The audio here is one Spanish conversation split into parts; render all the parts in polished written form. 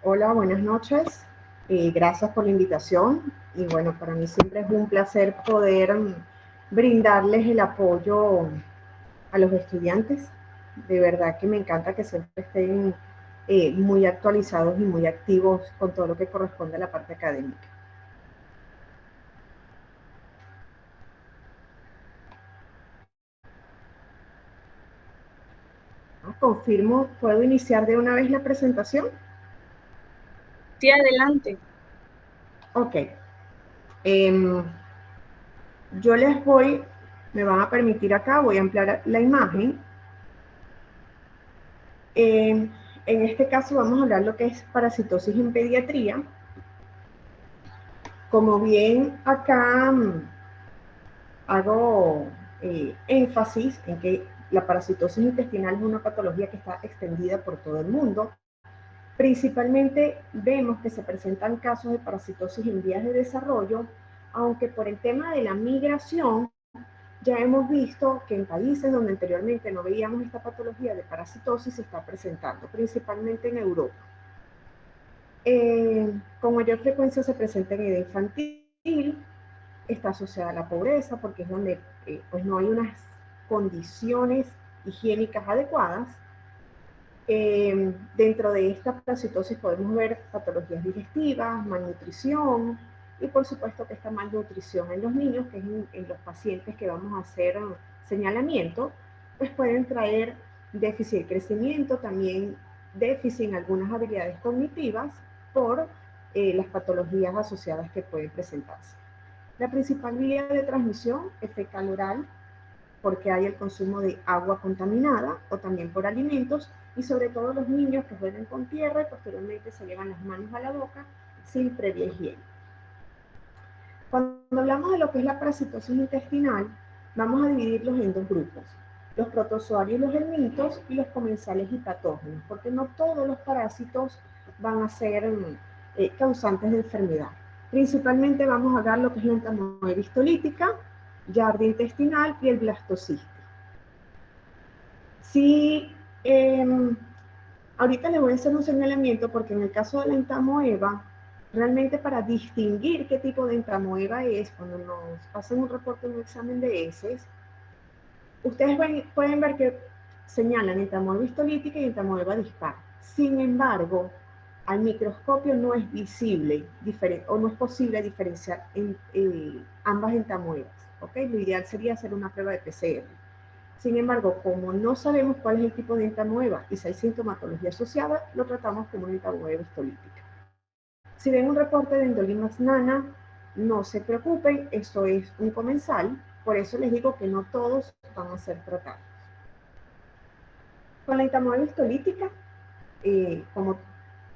Hola, buenas noches. Gracias por la invitación. Y bueno, para mí siempre es un placer poder brindarles el apoyo a los estudiantes. De verdad que me encanta que siempre estén muy actualizados y muy activos con todo lo que corresponde a la parte académica. Confirmo, ¿puedo iniciar de una vez la presentación? Sí, adelante. Ok. Em, yo me van a permitir acá, voy a ampliar la imagen. Eh, en este caso vamos a hablar lo que es parasitosis en pediatría. Como bien acá hago énfasis en que la parasitosis intestinal es una patología que está extendida por todo el mundo. Principalmente vemos que se presentan casos de parasitosis en vías de desarrollo, aunque por el tema de la migración ya hemos visto que en países donde anteriormente no veíamos esta patología de parasitosis se está presentando, principalmente en Europa. Con mayor frecuencia se presenta en edad infantil, está asociada a la pobreza porque es donde pues no hay unas condiciones higiénicas adecuadas. Dentro de esta parasitosis podemos ver patologías digestivas, malnutrición y por supuesto que esta malnutrición en los niños, que es en los pacientes que vamos a hacer señalamiento, pues pueden traer déficit de crecimiento, también déficit en algunas habilidades cognitivas por las patologías asociadas que pueden presentarse. La principal vía de transmisión es fecal oral, porque hay el consumo de agua contaminada o también por alimentos y sobre todo los niños que juegan con tierra y posteriormente se llevan las manos a la boca sin previa higiene. Cuando hablamos de lo que es la parasitosis intestinal, vamos a dividirlos en dos grupos, los protozoarios y los helmintos y los comensales y patógenos, porque no todos los parásitos van a ser causantes de enfermedad. Principalmente vamos a ver lo que es la entamoeba histolítica, yardia intestinal y el blastocisto. Sí, ahorita les voy a hacer un señalamiento porque en el caso de la entamoeba, realmente para distinguir qué tipo de entamoeba es, cuando nos hacen un reporte, un examen de heces, ustedes pueden ver que señalan entamoeba histolítica y entamoeba dispar. Sin embargo, al microscopio no es visible o no es posible diferenciar ambas entamoebas. ¿Okay? Lo ideal sería hacer una prueba de PCR. Sin embargo, como no sabemos cuál es el tipo de entamoeba y si hay sintomatología asociada, lo tratamos como una entamoeba histolítica. Si ven un reporte de Endolimax nana, no se preocupen, esto es un comensal, por eso les digo que no todos van a ser tratados. Con la entamoeba histolítica, como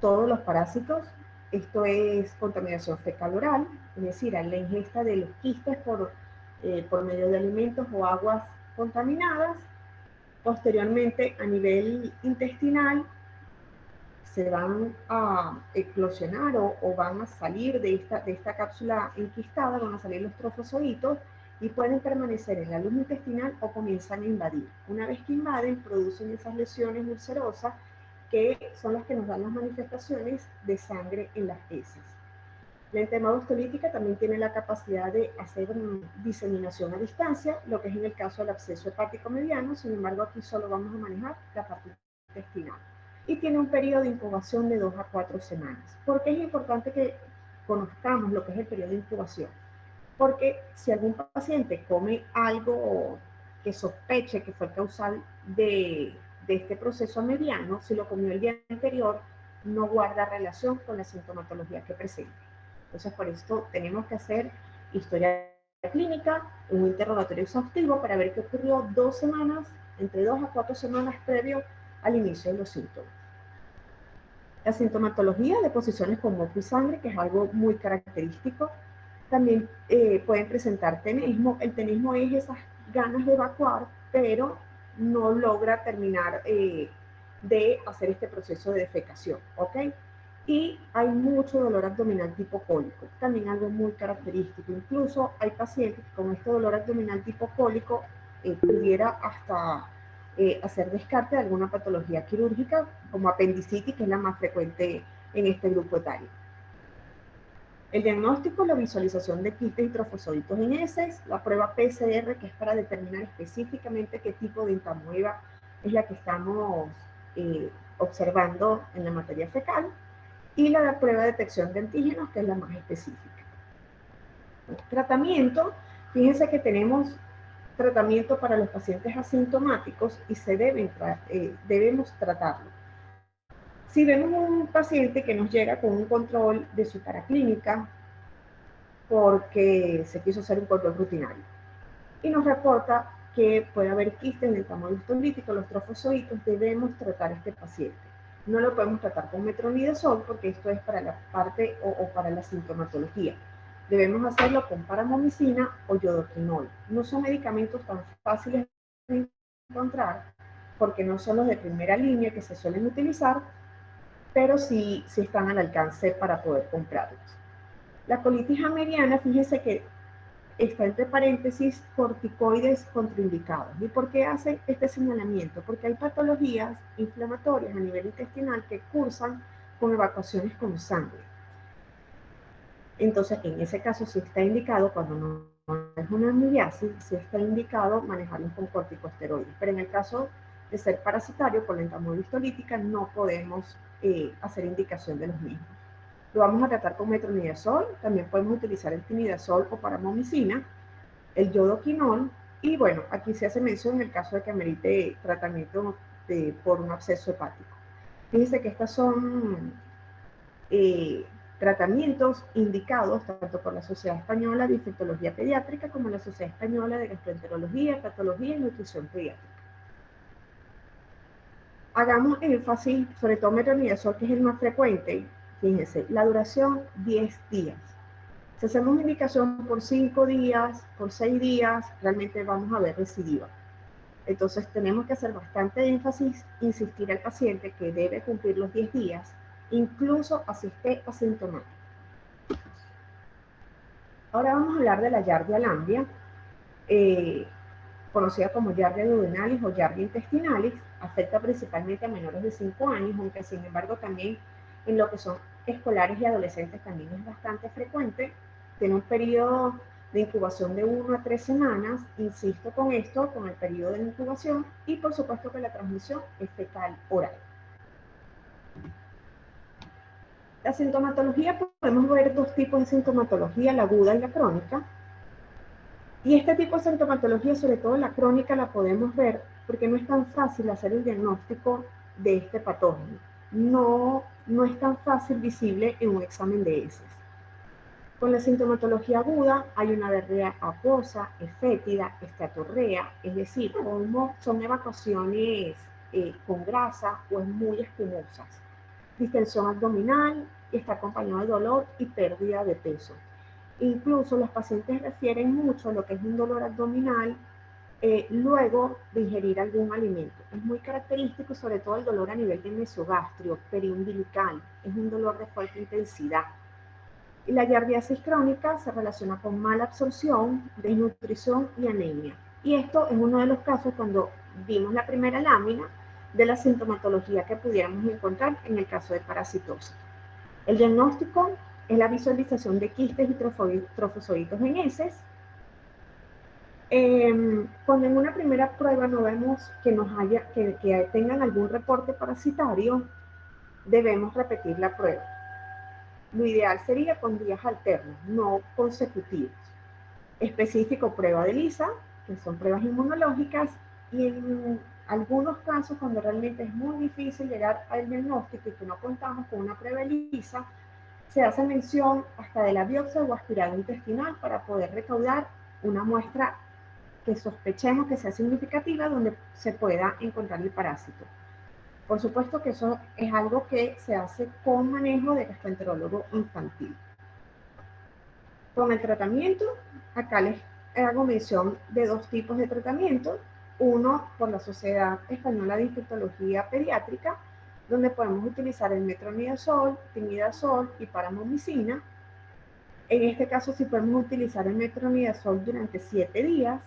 todos los parásitos, esto es contaminación fecal oral, es decir, la ingesta de los quistes por medio de alimentos o aguas contaminadas. Posteriormente, a nivel intestinal, se van a eclosionar o van a salir de esta cápsula enquistada, van a salir los trofozoitos y pueden permanecer en la luz intestinal o comienzan a invadir. Una vez que invaden, producen esas lesiones ulcerosas que son las que nos dan las manifestaciones de sangre en las heces. La entamoeba histolítica también tiene la capacidad de hacer diseminación a distancia, lo que es en el caso del absceso hepático mediano, sin embargo aquí solo vamos a manejar la parte intestinal. Y tiene un periodo de incubación de 2 a 4 semanas. ¿Por qué es importante que conozcamos lo que es el periodo de incubación? Porque si algún paciente come algo que sospeche que fue causal de este proceso mediano, si lo comió el día anterior, no guarda relación con la sintomatología que presenta. Entonces, por esto tenemos que hacer historia clínica, un interrogatorio exhaustivo para ver qué ocurrió 2 semanas, entre 2 a 4 semanas previo al inicio de los síntomas. La sintomatología de posiciones con moco y sangre, que es algo muy característico. También pueden presentar tenesmo. El tenesmo es esas ganas de evacuar, pero no logra terminar de hacer este proceso de defecación, ¿ok? Y hay mucho dolor abdominal tipo cólico, también algo muy característico. Incluso hay pacientes que con este dolor abdominal tipo cólico pudiera hasta hacer descarte de alguna patología quirúrgica, como apendicitis, que es la más frecuente en este grupo etario. El diagnóstico, la visualización de quistes y trofosoditos en heces, la prueba PCR, que es para determinar específicamente qué tipo de entamoeba es la que estamos observando en la materia fecal, y la prueba de detección de antígenos, que es la más específica. Tratamiento, fíjense que tenemos tratamiento para los pacientes asintomáticos y debemos tratarlo. Si vemos un paciente que nos llega con un control de su paraclínica porque se quiso hacer un control rutinario y nos reporta que puede haber quistes en el tamaño histolítico, los trofosoditos, debemos tratar a este paciente. No lo podemos tratar con metronidazol porque esto es para la parte o para la sintomatología. Debemos hacerlo con paramomicina o yodoquinol. No son medicamentos tan fáciles de encontrar porque no son los de primera línea que se suelen utilizar, pero sí están al alcance para poder comprarlos. La colitis ameriana, fíjense que está entre paréntesis corticoides contraindicados. ¿Y por qué hace este señalamiento? Porque hay patologías inflamatorias a nivel intestinal que cursan con evacuaciones con sangre. Entonces, en ese caso sí está indicado, cuando no es una amibiasis, sí está indicado manejarlos con corticosteroides. Pero en el caso de ser parasitario por la entamoeba histolítica, no podemos hacer indicación de los mismos. Lo vamos a tratar con metronidazol, también podemos utilizar el tinidazol o paramomicina, el yodoquinol, y bueno, aquí se hace mención en el caso de que amerite tratamiento por un absceso hepático. Fíjense que estas son tratamientos indicados tanto por la Sociedad Española de Infectología Pediátrica como la Sociedad Española de Gastroenterología, Hepatología y Nutrición Pediátrica. Hagamos énfasis, sobre todo metronidazol, que es el más frecuente. Fíjense, la duración 10 días. Si hacemos indicación por 5 días, por 6 días, realmente vamos a ver recidiva. Entonces tenemos que hacer bastante énfasis, insistir al paciente que debe cumplir los 10 días, incluso así esté asintomático. Ahora vamos a hablar de la Giardia lamblia, conocida como Giardia duodenalis o Giardia intestinalis. Afecta principalmente a menores de 5 años, aunque sin embargo también en lo que son escolares y adolescentes también es bastante frecuente. Tiene un periodo de incubación de 1 a 3 semanas, insisto con esto, con el periodo de incubación, y por supuesto que la transmisión es fecal oral. La sintomatología, podemos ver dos tipos de sintomatología, la aguda y la crónica. Y este tipo de sintomatología, sobre todo la crónica, la podemos ver porque no es tan fácil hacer el diagnóstico de este patógeno. No es tan fácil visible en un examen de heces. Con la sintomatología aguda hay una diarrea acuosa, fétida, estatorrea, es decir, como son evacuaciones con grasa o muy espumosas. Distensión abdominal, está acompañado de dolor y pérdida de peso. Incluso los pacientes refieren mucho a lo que es un dolor abdominal luego de ingerir algún alimento. Es muy característico, sobre todo el dolor a nivel de mesogastrio, periumbilical. Es un dolor de fuerte intensidad. Y la giardiasis crónica se relaciona con mala absorción, desnutrición y anemia. Y esto es uno de los casos cuando vimos la primera lámina de la sintomatología que pudiéramos encontrar en el caso de parasitosis. El diagnóstico es la visualización de quistes y trofosoditos en heces. Cuando en una primera prueba no vemos que tengan algún reporte parasitario, debemos repetir la prueba. Lo ideal sería con días alternos, no consecutivos. Específico, prueba de ELISA, que son pruebas inmunológicas, y en algunos casos, cuando realmente es muy difícil llegar al diagnóstico y que no contamos con una prueba de ELISA, se hace mención hasta de la biopsia o aspirado intestinal para poder recaudar una muestra que sospechemos que sea significativa donde se pueda encontrar el parásito. Por supuesto que eso es algo que se hace con manejo de gastroenterólogo infantil. Con el tratamiento, acá les hago mención de dos tipos de tratamiento. Uno por la Sociedad Española de Infectología Pediátrica, donde podemos utilizar el metronidazol, tinidazol y paramomicina. En este caso sí podemos utilizar el metronidazol durante 7 días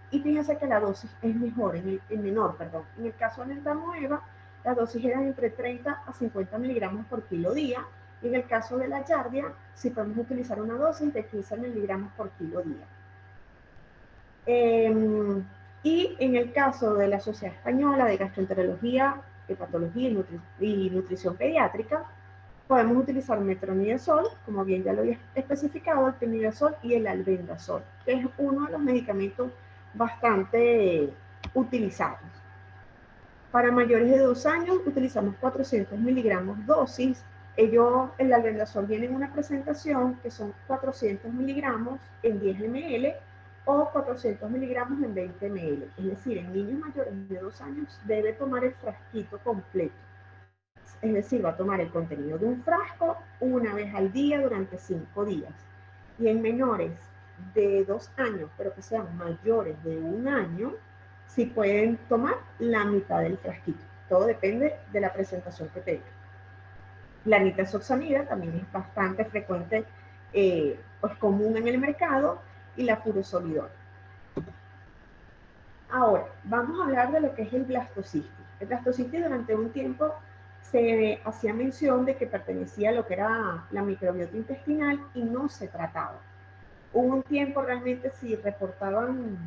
y fíjense que la dosis es menor. En el caso de la entamoeba las dosis eran entre 30 a 50 miligramos por kilo día, y en el caso de la Yardia, sí podemos utilizar una dosis de 15 miligramos por kilo día. Y en el caso de la Sociedad Española de Gastroenterología, Hepatología y Nutrición Pediátrica, podemos utilizar metronidazol, como bien ya lo había especificado, el pimidazol y el albendazol, que es uno de los medicamentos bastante utilizados. Para mayores de 2 años utilizamos 400 miligramos dosis. El albendazol viene en una presentación que son 400 miligramos en 10 ml o 400 miligramos en 20 ml. Es decir, en niños mayores de 2 años debe tomar el frasquito completo. Es decir, va a tomar el contenido de un frasco una vez al día durante 5 días. Y en menores de 2 años, pero que sean mayores de 1 año, sí pueden tomar la mitad del frasquito. Todo depende de la presentación que tengan. La nitazoxanida también es bastante frecuente, pues común en el mercado, y la furosolidona. Ahora, vamos a hablar de lo que es el blastocisti. El blastocisti durante un tiempo se hacía mención de que pertenecía a lo que era la microbiota intestinal y no se trataba. Hubo un tiempo realmente si reportaban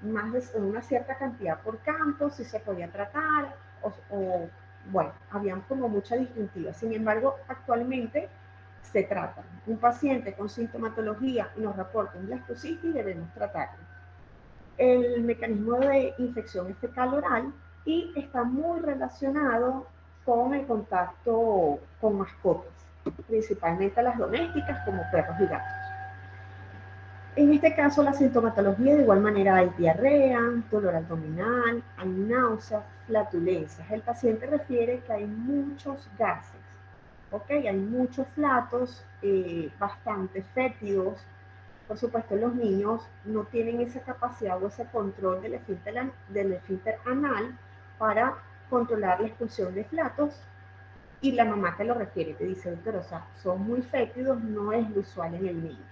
más de una cierta cantidad por campo, si se podía tratar, bueno, habían como mucha distintiva. Sin embargo, actualmente se trata. Un paciente con sintomatología y nos reporta un blastocitis, debemos tratarlo. El mecanismo de infección es fecal oral y está muy relacionado con el contacto con mascotas, principalmente las domésticas como perros y gatos. En este caso, la sintomatología de igual manera hay diarrea, dolor abdominal, hay náuseas, flatulencias. El paciente refiere que hay muchos gases, ¿ok? Hay muchos flatos, bastante fétidos. Por supuesto, los niños no tienen esa capacidad o ese control del esfínter anal para controlar la expulsión de flatos, y la mamá te lo refiere, te dice, doctor, o sea, son muy fétidos, no es lo usual en el niño.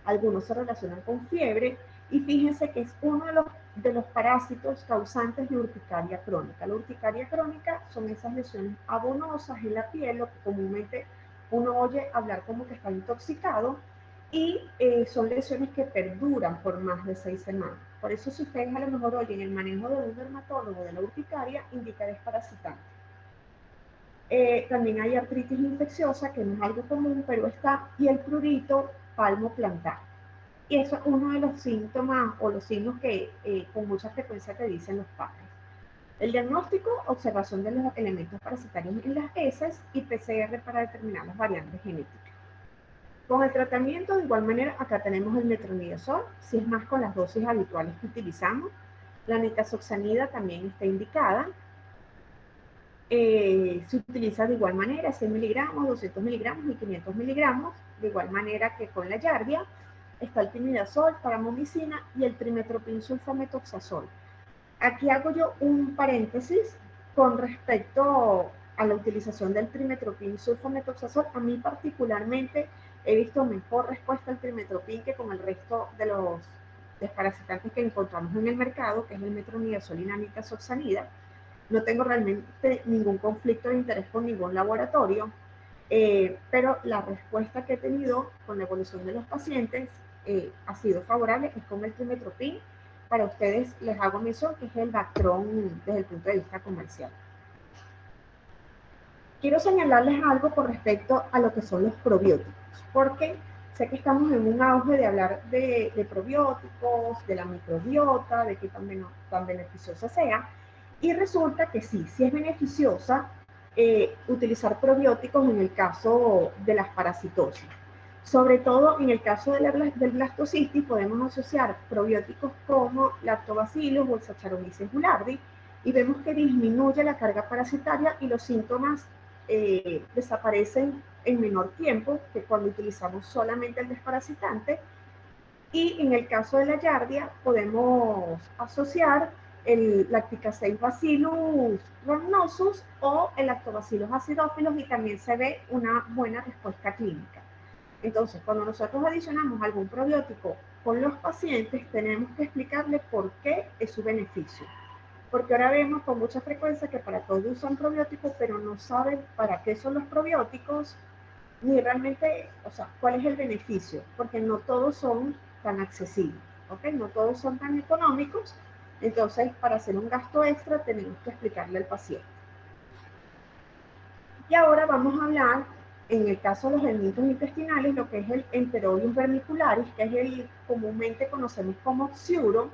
Algunos se relacionan con fiebre, y fíjense que es uno de los parásitos causantes de urticaria crónica. La urticaria crónica son esas lesiones abonosas en la piel, lo que comúnmente uno oye hablar como que está intoxicado, y son lesiones que perduran por más de 6 semanas. Por eso, si ustedes a lo mejor oyen el manejo de un dermatólogo de la urticaria, indica desparasitante. También hay artritis infecciosa, que no es algo común, pero está, y el prurito palmoplantar. Y eso es uno de los síntomas o los signos que con mucha frecuencia te dicen los padres. El diagnóstico, observación de los elementos parasitarios en las heces y PCR para determinar las variantes genéticas. Con el tratamiento, de igual manera, acá tenemos el metronidazol, si es más con las dosis habituales que utilizamos. La nitazoxanida también está indicada. Se utiliza de igual manera 100 miligramos, 200 miligramos y 500 miligramos, de igual manera que con la Yardia. Está el timidazol, paramomicina y el trimetoprim sulfametoxazol. Aquí hago yo un paréntesis con respecto a la utilización del trimetoprim sulfametoxazol. A mí particularmente he visto mejor respuesta al trimetoprim que con el resto de los desparasitantes que encontramos en el mercado, que es el metronidazol y la nitazoxanida. No tengo realmente ningún conflicto de interés con ningún laboratorio, pero la respuesta que he tenido con la evolución de los pacientes ha sido favorable, es con el trimetoprim. Para ustedes les hago mención que es el Bactron desde el punto de vista comercial. Quiero señalarles algo con respecto a lo que son los probióticos, porque sé que estamos en un auge de hablar de probióticos, de la microbiota, de qué tan beneficiosa sea, y resulta que sí es beneficiosa utilizar probióticos en el caso de las parasitosis. Sobre todo en el caso del blastocitis podemos asociar probióticos como Lactobacillus o el Saccharomyces boulardii, y vemos que disminuye la carga parasitaria y los síntomas desaparecen en menor tiempo que cuando utilizamos solamente el desparasitante. Y en el caso de la Yardia podemos asociar el Lacticase Bacillus rhamnosus o el Lactobacillus acidophilus, y también se ve una buena respuesta clínica. Entonces, cuando nosotros adicionamos algún probiótico con los pacientes, tenemos que explicarle por qué es su beneficio. Porque ahora vemos con mucha frecuencia que para todo usan probióticos, pero no saben para qué son los probióticos, ni realmente, o sea, cuál es el beneficio, porque no todos son tan accesibles, ¿ok? No todos son tan económicos, entonces para hacer un gasto extra tenemos que explicarle al paciente. Y ahora vamos a hablar, en el caso de los helmintos intestinales, lo que es el Enterobius vermicularis, que es el comúnmente conocemos como xiuro,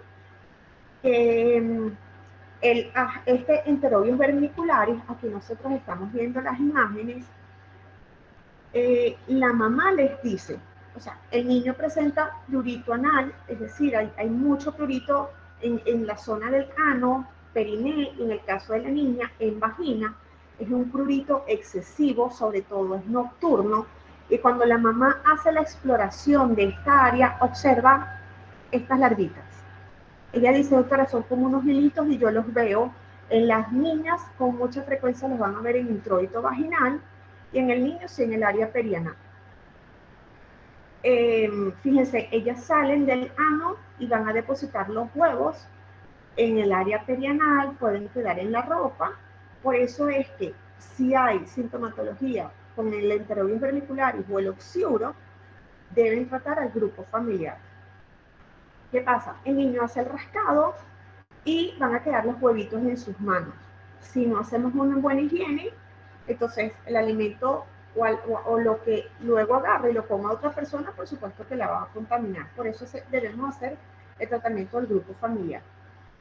que este Enterobius vermicularis, aquí nosotros estamos viendo las imágenes, la mamá les dice, o sea, el niño presenta prurito anal, es decir, hay mucho prurito en la zona del ano, periné, y en el caso de la niña, en vagina, es un prurito excesivo, sobre todo es nocturno, y cuando la mamá hace la exploración de esta área, observa estas larvitas. Ella dice, doctora, son como unos hilitos y yo los veo en las niñas, con mucha frecuencia los van a ver en introito vaginal, y en el niño sí en el área perianal. Fíjense, ellas salen del ano y van a depositar los huevos en el área perianal, pueden quedar en la ropa. Por eso es que si hay sintomatología con el Enterobius vermicularis o el oxiuro, deben tratar al grupo familiar. ¿Qué pasa? El niño hace el rascado y van a quedar los huevitos en sus manos. Si no hacemos una buena higiene, entonces el alimento o lo que luego agarre y lo coma otra persona, por supuesto que la va a contaminar. Por eso debemos hacer el tratamiento del grupo familiar.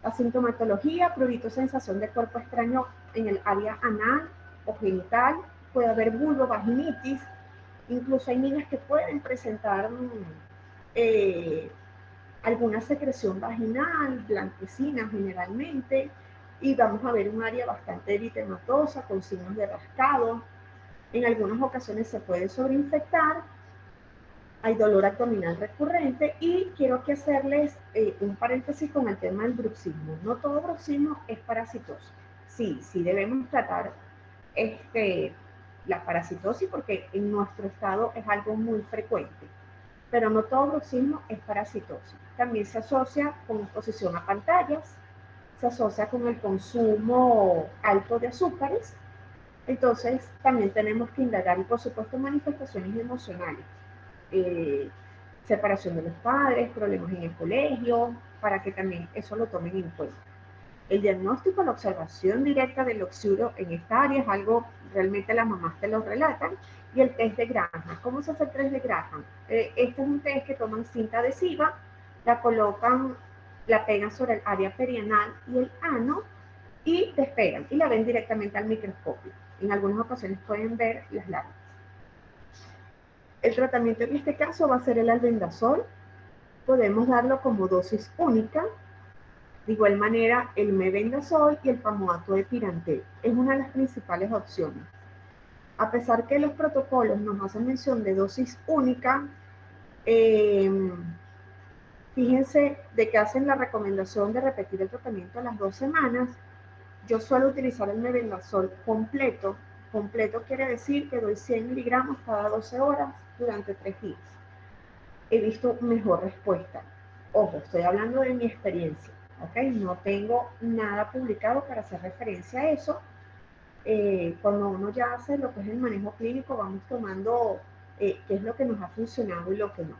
La sintomatología, prurito, sensación de cuerpo extraño en el área anal o genital, puede haber vulvovaginitis, incluso hay niñas que pueden presentar alguna secreción vaginal, blanquecina generalmente, y vamos a ver un área bastante eritematosa con signos de rascado. En algunas ocasiones se puede sobreinfectar, hay dolor abdominal recurrente, y quiero que hacerles un paréntesis con el tema del bruxismo. No todo bruxismo es parasitosis. Sí, sí debemos tratar la parasitosis porque en nuestro estado es algo muy frecuente, pero no todo bruxismo es parasitosis. También se asocia con exposición a pantallas, se asocia con el consumo alto de azúcares. Entonces también tenemos que indagar, y por supuesto manifestaciones emocionales, separación de los padres, problemas en el colegio, para que también eso lo tomen en cuenta. El diagnóstico, la observación directa del oxiuro en esta área es algo, realmente las mamás te lo relatan, y el test de Graham. ¿Cómo se hace el test de Graham? Este es un test que toman cinta adhesiva, la colocan, la pegan sobre el área perianal y el ano, y despegan, y la ven directamente al microscopio. En algunas ocasiones pueden ver las larvas. El tratamiento en este caso va a ser el albendazol. Podemos darlo como dosis única. De igual manera, el mebendazol y el pamoato de Pirantel es una de las principales opciones. A pesar que los protocolos nos hacen mención de dosis única, fíjense de que hacen la recomendación de repetir el tratamiento a las 2 semanas. Yo suelo utilizar el mebendazol completo. Completo quiere decir que doy 100 miligramos cada 12 horas durante 3 días. He visto mejor respuesta. Ojo, estoy hablando de mi experiencia, ¿ok? No tengo nada publicado para hacer referencia a eso. Cuando uno ya hace lo que es el manejo clínico, vamos tomando qué es lo que nos ha funcionado y lo que no.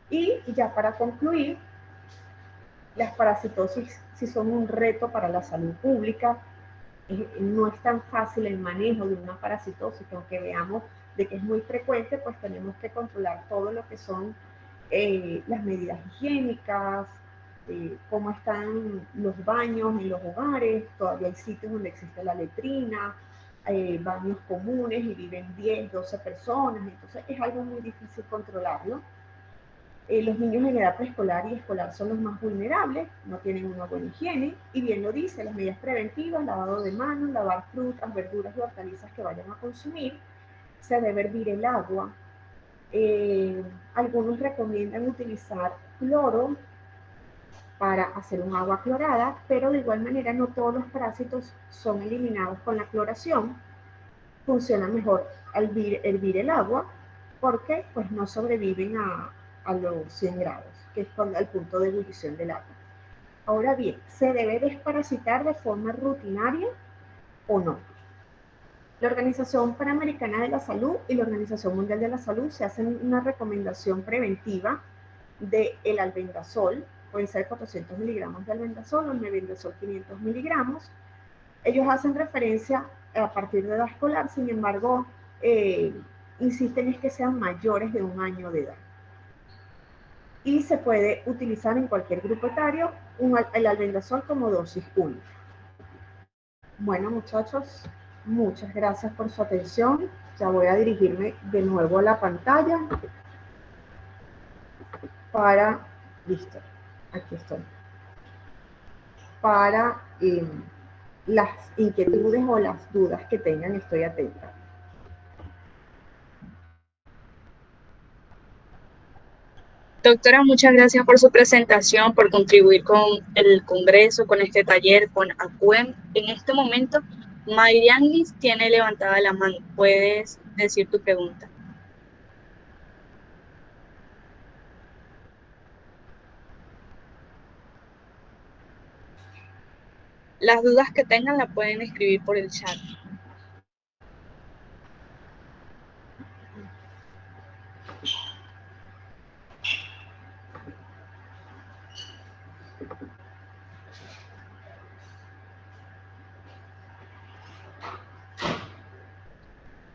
Y ya para concluir, las parasitosis sí son un reto para la salud pública. No es tan fácil el manejo de una parasitosis, que aunque veamos de que es muy frecuente, pues tenemos que controlar todo lo que son las medidas higiénicas, cómo están los baños en los hogares. Todavía hay sitios donde existe la letrina, baños comunes y viven 10, 12 personas, entonces es algo muy difícil controlarlo. Los niños en edad preescolar y escolar son los más vulnerables, no tienen una buena higiene, y bien lo dice, las medidas preventivas, lavado de manos, lavar frutas, verduras y hortalizas que vayan a consumir, se debe hervir el agua. Algunos recomiendan utilizar cloro para hacer un agua clorada, pero de igual manera no todos los parásitos son eliminados con la cloración. Funciona mejor hervir el agua, porque pues no sobreviven a los 100 grados, que es el punto de ebullición del agua. Ahora bien, ¿se debe desparasitar de forma rutinaria o no? La Organización Panamericana de la Salud y la Organización Mundial de la Salud se hacen una recomendación preventiva del albendazol, pueden ser 400 miligramos de albendazol o el mebendazol 500 miligramos. Ellos hacen referencia a partir de edad escolar, sin embargo, insisten en que sean mayores de 1 año de edad. Y se puede utilizar en cualquier grupo etario el albendazol como dosis única. Bueno, muchachos, muchas gracias por su atención. Ya voy a dirigirme de nuevo a la pantalla para, listo, aquí estoy, para las inquietudes o las dudas que tengan, estoy atenta. Doctora, muchas gracias por su presentación, por contribuir con el congreso, con este taller, con ACUEM. En este momento, Mayrianis tiene levantada la mano. Puedes decir tu pregunta. Las dudas que tengan la pueden escribir por el chat.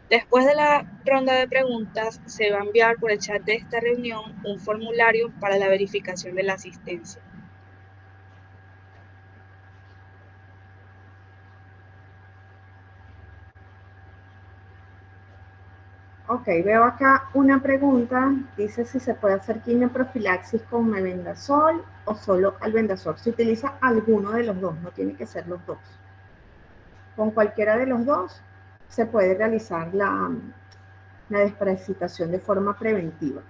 Después de la ronda de preguntas, se va a enviar por el chat de esta reunión un formulario para la verificación de la asistencia. Ok, veo acá una pregunta, dice si se puede hacer quimioprofilaxis con mebendazol o solo albendazol. Se utiliza alguno de los dos, no tiene que ser los dos. Con cualquiera de los dos se puede realizar la desparasitación de forma preventiva.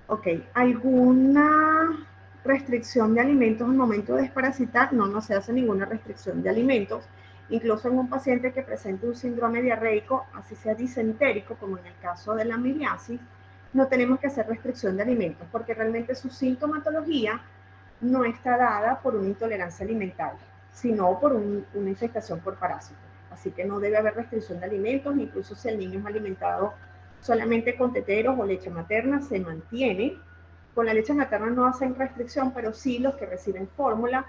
Ok, ¿alguna restricción de alimentos al momento de desparasitar? No, no se hace ninguna restricción de alimentos. Incluso en un paciente que presente un síndrome diarreico, así sea disentérico, como en el caso de la amibiasis, no tenemos que hacer restricción de alimentos, porque realmente su sintomatología no está dada por una intolerancia alimentaria, sino por una infestación por parásitos. Así que no debe haber restricción de alimentos, incluso si el niño es alimentado solamente con teteros o leche materna, se mantiene. Con la leche materna no hacen restricción, pero sí los que reciben fórmula,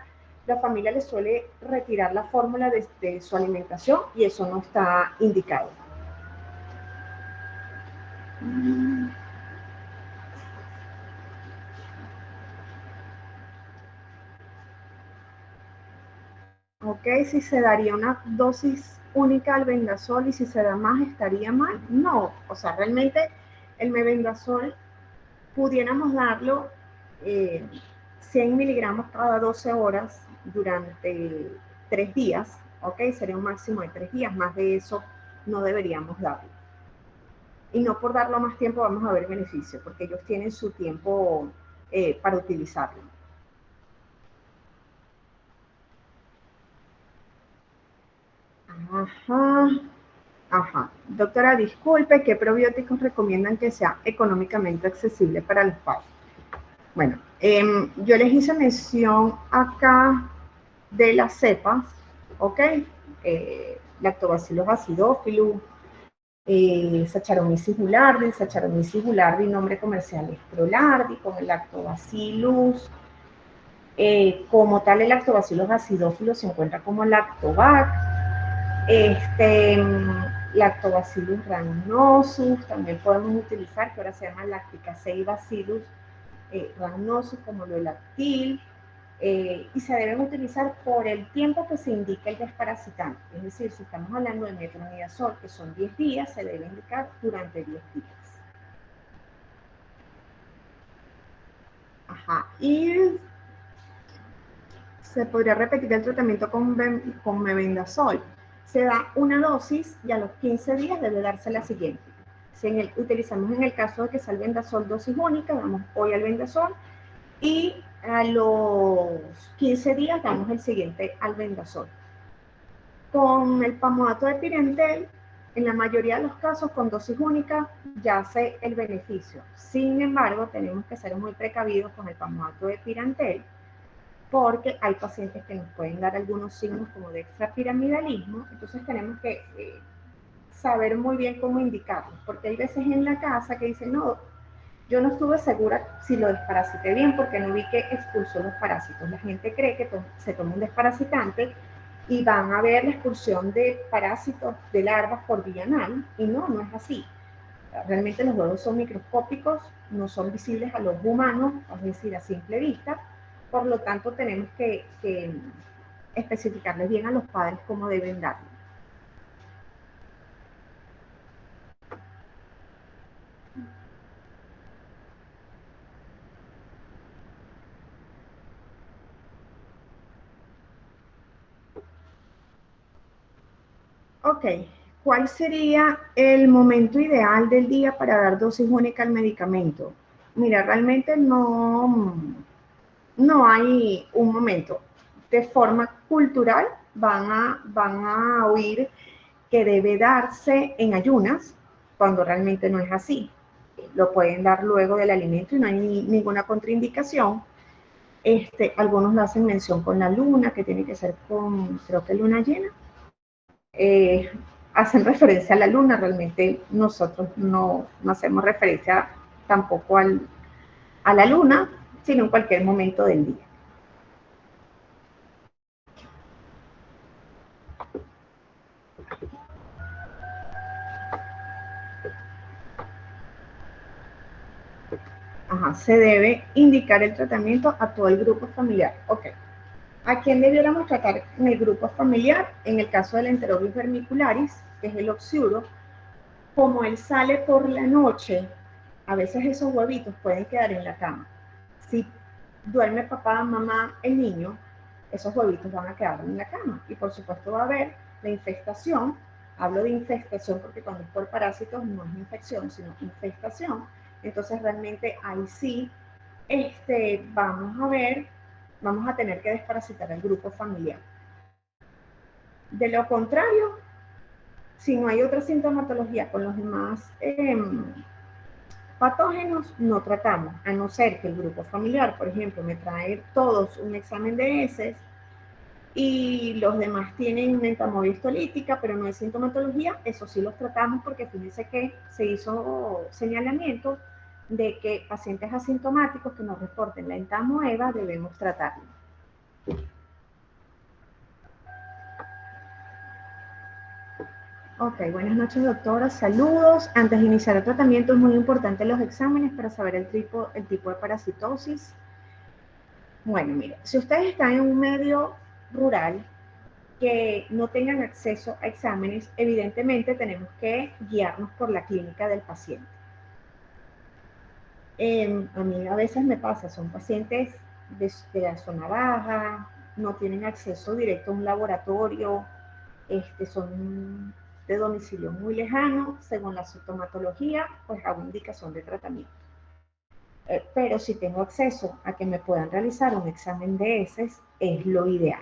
la familia les suele retirar la fórmula de su alimentación y eso no está indicado. Ok, si se daría una dosis única al mebendazol y si se da más, ¿estaría mal? No, o sea, realmente el mebendazol pudiéramos darlo 100 miligramos cada 12 horas durante 3 días, ok, sería un máximo de 3 días, más de eso no deberíamos darlo. Y no por darlo más tiempo vamos a ver beneficio, porque ellos tienen su tiempo para utilizarlo. Ajá. Ajá. Doctora, disculpe, ¿qué probióticos recomiendan que sea económicamente accesible para los padres? Bueno, yo les hice mención acá de las cepas, ¿ok? Lactobacillus acidophilus, Saccharomyces boulardii. Saccharomyces boulardii, nombre comercial es Prolardi, con el Lactobacillus. Como tal, el Lactobacillus acidophilus se encuentra como Lactobac. Lactobacillus rhamnosus, también podemos utilizar, que ahora se llama Lacticacei bacillus rhamnosus, como lo lactil, y se deben utilizar por el tiempo que se indica el desparasitante. Es decir, si estamos hablando de metronidazol, que son 10 días, se debe indicar durante 10 días. Ajá, y se podría repetir el tratamiento con mebendazol. Se da una dosis y a los 15 días debe darse la siguiente. Si utilizamos en el caso de que sea el albendazol dosis única, damos hoy albendazol y a los 15 días damos el siguiente albendazol. Con el pamoato de Pirentel En la mayoría de los casos, con dosis única, yace el beneficio. Sin embargo, tenemos que ser muy precavidos con el famato de Pirantel, porque hay pacientes que nos pueden dar algunos signos como de extrapiramidalismo, entonces tenemos que saber muy bien cómo indicarlos, porque hay veces en la casa que dicen, no, yo no estuve segura si lo desparasité bien porque no vi que expulsó los parásitos. La gente cree que se toma un desparasitante y van a ver la expulsión de parásitos de larvas por vía anal, y no, no es así. Realmente los huevos son microscópicos, no son visibles a los humanos, es decir, a simple vista, por lo tanto tenemos que especificarles bien a los padres cómo deben darlo. Ok, ¿cuál sería el momento ideal del día para dar dosis única al medicamento? Mira, realmente no hay un momento. De forma cultural van a oír que debe darse en ayunas, cuando realmente no es así. Lo pueden dar luego del alimento y no hay ninguna contraindicación. Algunos lo hacen mención con la luna, que tiene que ser con, creo que luna llena. Hacen referencia a la luna, realmente nosotros no hacemos referencia tampoco a la luna, sino en cualquier momento del día. Ajá, se debe indicar el tratamiento a todo el grupo familiar. Ok. ¿A quién debiéramos tratar en el grupo familiar? En el caso del Enterobius vermicularis, que es el oxiuro, como él sale por la noche, a veces esos huevitos pueden quedar en la cama. Si duerme papá, mamá, el niño, esos huevitos van a quedar en la cama. Y por supuesto va a haber la infestación. Hablo de infestación porque cuando es por parásitos no es infección, sino infestación. Entonces realmente ahí sí vamos a tener que desparasitar al grupo familiar. De lo contrario, si no hay otra sintomatología con los demás patógenos, no tratamos, a no ser que el grupo familiar, por ejemplo, me trae todos un examen de heces y los demás tienen una entamoeba histolítica, pero no hay sintomatología, eso sí los tratamos porque fíjense que se hizo señalamiento de que pacientes asintomáticos que nos reporten la entamoeba debemos tratarlo. Ok, buenas noches, doctora. Saludos. Antes de iniciar el tratamiento es muy importante los exámenes para saber el tipo de parasitosis. Bueno, mire, si ustedes están en un medio rural que no tengan acceso a exámenes, evidentemente tenemos que guiarnos por la clínica del paciente. A mí a veces me pasa, son pacientes de la zona baja, no tienen acceso directo a un laboratorio, son de domicilio muy lejano, según la sintomatología, pues hago indicación de tratamiento. Pero si tengo acceso a que me puedan realizar un examen de heces, es lo ideal.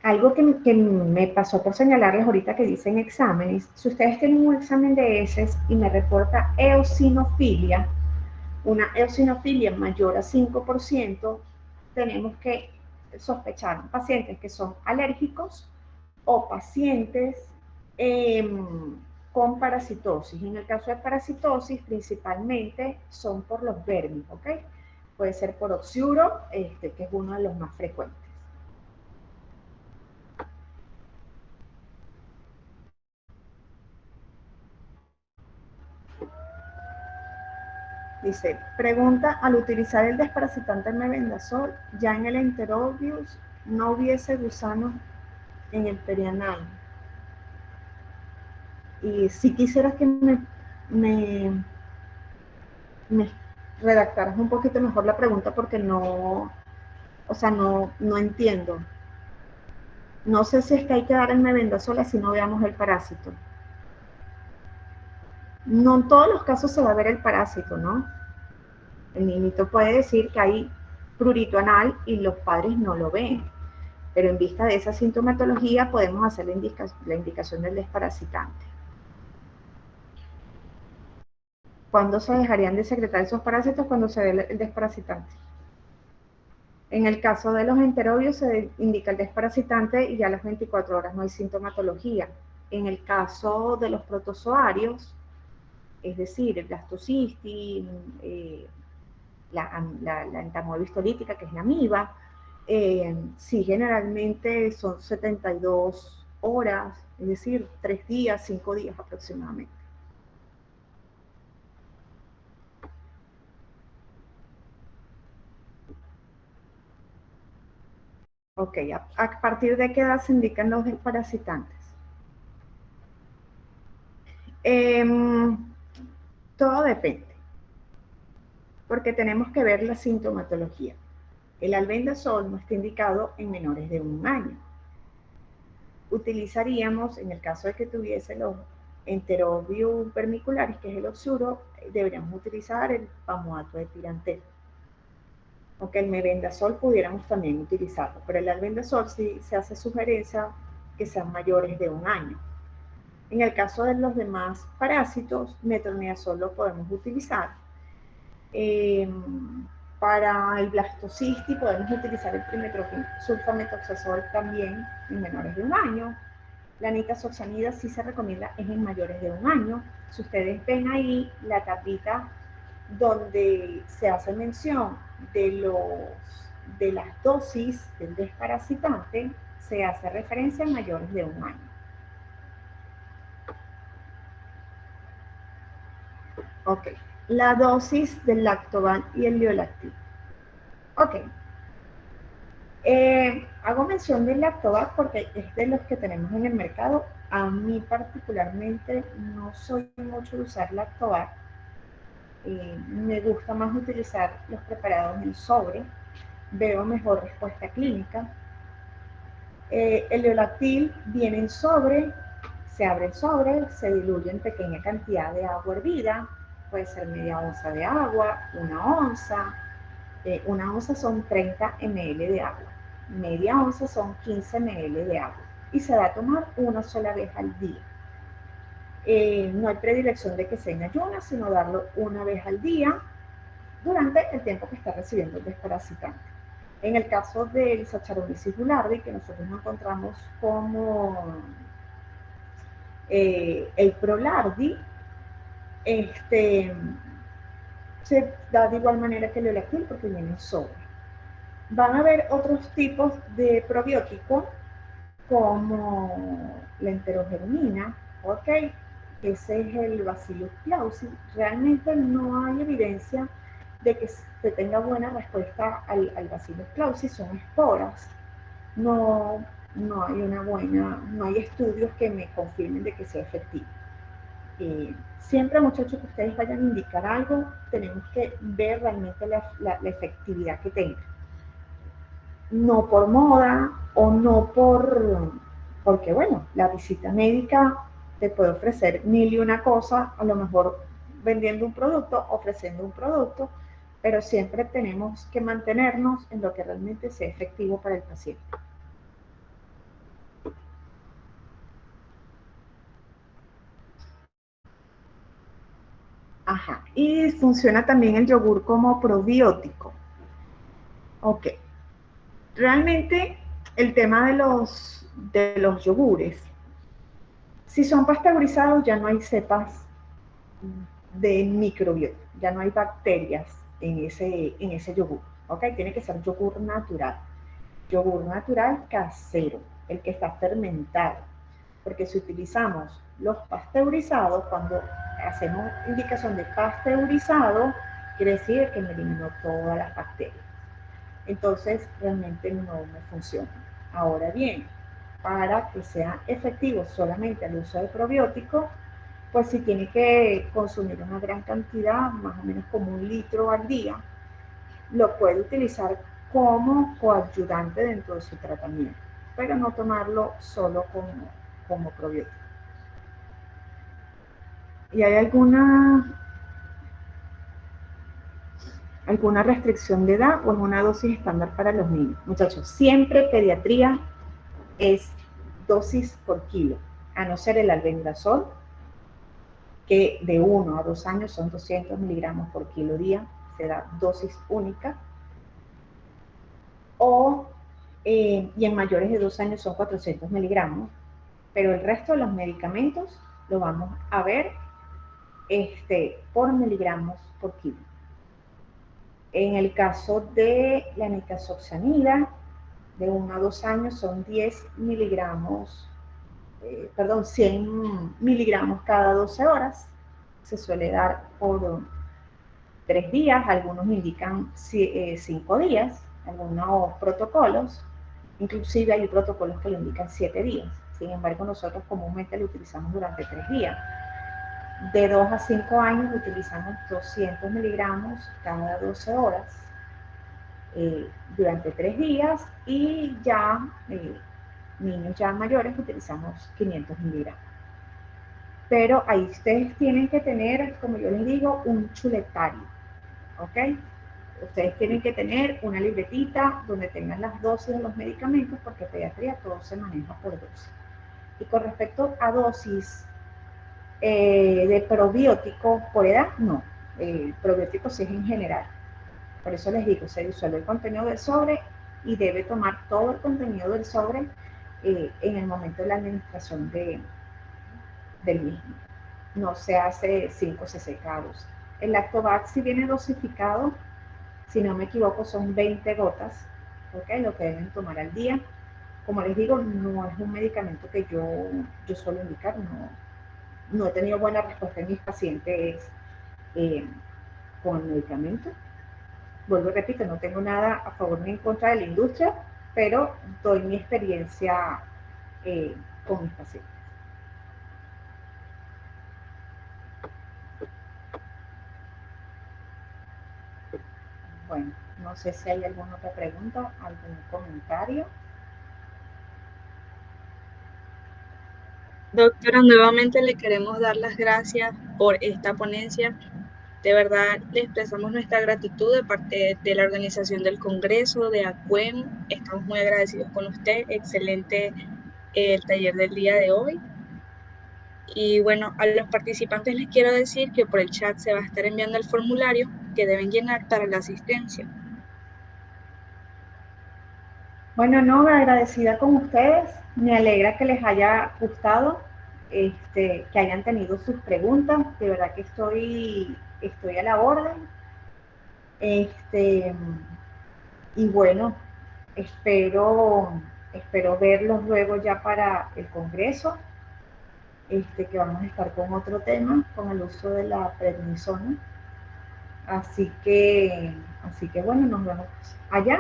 Algo que me pasó por señalarles ahorita que dicen exámenes, si ustedes tienen un examen de heces y me reporta eosinofilia, una eosinofilia mayor a 5%, tenemos que sospechar pacientes que son alérgicos o pacientes con parasitosis. En el caso de parasitosis, principalmente son por los vermis, ¿ok? Puede ser por oxiuro, que es uno de los más frecuentes. Dice, pregunta, al utilizar el desparasitante mebendazol, ya en el Enterobius no hubiese gusanos en el perianal. Y si quisieras que me redactaras un poquito mejor la pregunta porque no entiendo. No sé si es que hay que dar el mebendazol así no veamos el parásito. No en todos los casos se va a ver el parásito, ¿no? El niñito puede decir que hay prurito anal y los padres no lo ven. Pero en vista de esa sintomatología podemos hacer la indicación del desparasitante. ¿Cuándo se dejarían de secretar esos parásitos? Cuando se ve el desparasitante. En el caso de los enterobios se indica el desparasitante y ya a las 24 horas no hay sintomatología. En el caso de los protozoarios, es decir, el blastocystis, la entamoeba histolítica, que es la amiba, sí, generalmente son 72 horas, es decir, 3 días, 5 días aproximadamente. Ok, ¿a partir de qué edad se indican los desparasitantes? Todo depende, porque tenemos que ver la sintomatología. El albendazol no está indicado en menores de 1 año. Utilizaríamos, en el caso de que tuviese los enterobium vermicularis, que es el oxuro, deberíamos utilizar el pamoato de pirantel. Aunque el mebendazol pudiéramos también utilizarlo, pero el albendazol sí se hace sugerencia que sean mayores de 1 año. En el caso de los demás parásitos, metronidazol lo podemos utilizar. Para el blastocystis podemos utilizar el trimetilsulfametoxazol también en menores de 1 año. La nitazoxanida sí se recomienda es en mayores de 1 año. Si ustedes ven ahí la tablita donde se hace mención de las dosis del desparasitante, se hace referencia a mayores de 1 año. Ok, la dosis del Lactoban y el Liolactil. Ok, hago mención del Lactoban porque es de los que tenemos en el mercado. A mí particularmente no soy mucho de usar Lactoban. Me gusta más utilizar los preparados en sobre, veo mejor respuesta clínica. El Liolactil viene en sobre, se abre el sobre, se diluye en pequeña cantidad de agua hervida, puede ser media onza de agua, 1 onza, 1 onza son 30 ml de agua, media onza son 15 ml de agua y se va a tomar una sola vez al día. No hay predilección de que sea en ayunas, sino darlo una vez al día durante el tiempo que está recibiendo el desparasitante. En el caso del Saccharomyces boulardii, que nosotros nos encontramos como el Prolardi, se da de igual manera que el Liolactil porque viene en sobre. Van a haber otros tipos de probióticos como la enterogermina, ¿ok? Ese es el Bacillus clausi. Realmente no hay evidencia de que se tenga buena respuesta al Bacillus clausi, son esporas. No, no hay no hay estudios que me confirmen de que sea efectivo. Siempre, muchachos, que ustedes vayan a indicar algo, tenemos que ver realmente la efectividad que tenga. No por moda o no porque bueno, la visita médica te puede ofrecer 1000 y una cosas, a lo mejor vendiendo un producto, ofreciendo un producto, pero siempre tenemos que mantenernos en lo que realmente sea efectivo para el paciente. Ajá, y funciona también el yogur como probiótico. Ok, realmente el tema de los yogures, si son pasteurizados ya no hay cepas de microbiota, ya no hay bacterias en ese yogur, ¿ok? Tiene que ser yogur natural casero, el que está fermentado, porque si utilizamos los pasteurizados, cuando hacemos indicación de pasteurizado, quiere decir que me eliminó todas las bacterias. Entonces, realmente no me funciona. Ahora bien, para que sea efectivo solamente el uso de probióticos, pues si tiene que consumir una gran cantidad, más o menos como 1 litro al día, lo puede utilizar como coadyuvante dentro de su tratamiento, pero no tomarlo solo como probiótico. ¿Y hay alguna alguna restricción de edad o es una dosis estándar para los niños? Muchachos, siempre pediatría es dosis por kilo, a no ser el albendazol, que de 1 a 2 años son 200 miligramos por kilo día, se da dosis única, y en mayores de 2 años son 400 miligramos, pero el resto de los medicamentos lo vamos a ver por miligramos por kilo. En el caso de la nitazoxanida, de 1 a 2 años son 10 miligramos, 100 miligramos cada 12 horas. Se suele dar por 3 días, algunos indican 5 días, algunos protocolos, inclusive hay protocolos que lo indican 7 días. Sin embargo, nosotros comúnmente lo utilizamos durante 3 días. De 2 a 5 años utilizamos 200 miligramos cada 12 horas durante 3 días, y ya niños ya mayores utilizamos 500 miligramos. Pero ahí ustedes tienen que tener, como yo les digo, un chuletario, ¿ok? Ustedes tienen que tener una libretita donde tengan las dosis de los medicamentos, porque en pediatría todo se maneja por dosis. Y con respecto a dosis de probiótico por edad, no. Probiótico sí es en general. Por eso les digo, se disuelve el contenido del sobre y debe tomar todo el contenido del sobre en el momento de la administración del mismo. No se hace 5 cc cada dosis. El Lactobac sí viene dosificado, si no me equivoco son 20 gotas, ¿okay? Lo que deben tomar al día. Como les digo, no es un medicamento que yo suelo indicar, no he tenido buena respuesta en mis pacientes con el medicamento. Vuelvo y repito, no tengo nada a favor ni en contra de la industria, pero doy mi experiencia con mis pacientes. Bueno, no sé si hay alguna otra pregunta, algún comentario. Doctora, nuevamente le queremos dar las gracias por esta ponencia. De verdad, le expresamos nuestra gratitud de parte de la organización del Congreso, de ACUEM. Estamos muy agradecidos con usted. Excelente el taller del día de hoy. Y bueno, a los participantes les quiero decir que por el chat se va a estar enviando el formulario que deben llenar para la asistencia. Bueno, no, agradecida con ustedes. Me alegra que les haya gustado, que hayan tenido sus preguntas. De verdad que estoy a la orden. Y bueno, espero verlos luego ya para el Congreso, que vamos a estar con otro tema, con el uso de la prednisona. Así que bueno, nos vemos allá.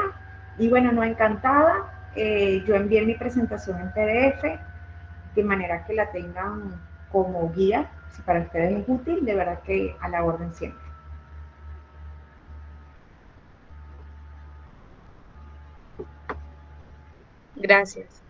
Y bueno, no, encantada. Yo envié mi presentación en PDF, de manera que la tengan como guía, si para ustedes es útil, de verdad que a la orden siempre. Gracias.